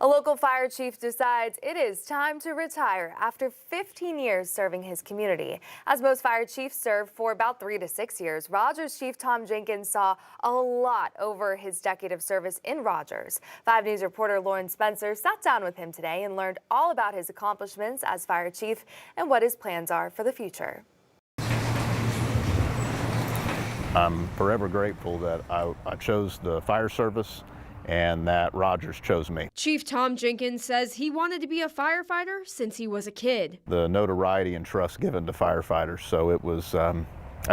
A local fire chief decides it is time to retire after 15 years serving his community. As most fire chiefs serve for about 3 to 6 years, Rogers Chief Tom Jenkins saw a lot over his decade of service in Rogers. 5 News reporter Lauren Spencer sat down with him today and learned all about his accomplishments as fire chief and what his plans are for the future. I'm forever grateful that I chose the fire service and that Rogers chose me. Chief Tom Jenkins says he wanted to be a firefighter since he was a kid. The notoriety and trust given to firefighters, so it was, I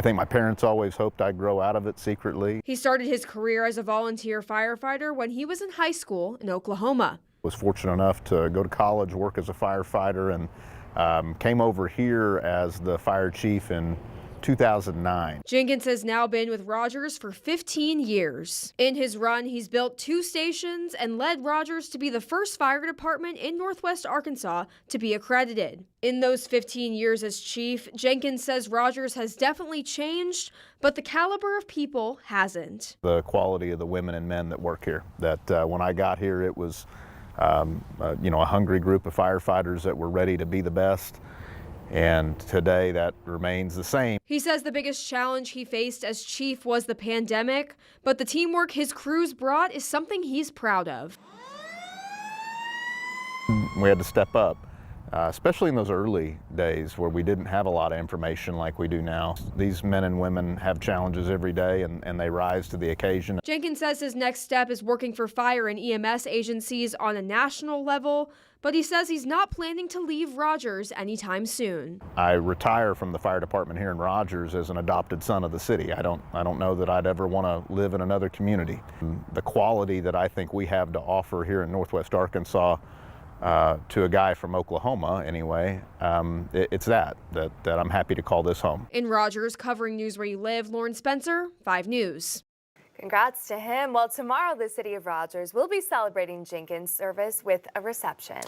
think my parents always hoped I'd grow out of it secretly. He started his career as a volunteer firefighter when he was in high school in Oklahoma. I was fortunate enough to go to college, work as a firefighter, and came over here as the fire chief in 2009. Jenkins has now been with Rogers for 15 years. In his run, he's built 2 stations and led Rogers to be the first fire department in Northwest Arkansas to be accredited. In those 15 years as chief, Jenkins says Rogers has definitely changed, but the caliber of people hasn't. The quality of the women and men that work here, that when I got here, it was a hungry group of firefighters that were ready to be the best. And today that remains the same. He says the biggest challenge he faced as chief was the pandemic, but the teamwork his crews brought is something he's proud of. We had to step up, especially in those early days where we didn't have a lot of information like we do now. These men and women have challenges every day and they rise to the occasion. Jenkins says his next step is working for fire and EMS agencies on a national level, but he says he's not planning to leave Rogers anytime soon. I retire from the fire department here in Rogers as an adopted son of the city. I don't know that I'd ever want to live in another community. The quality that I think we have to offer here in Northwest Arkansas to a guy from Oklahoma anyway, it's that I'm happy to call this home. In Rogers, covering news where you live, Lauren Spencer, 5 News. Congrats to him. Well, tomorrow the city of Rogers will be celebrating Jenkins' service with a reception.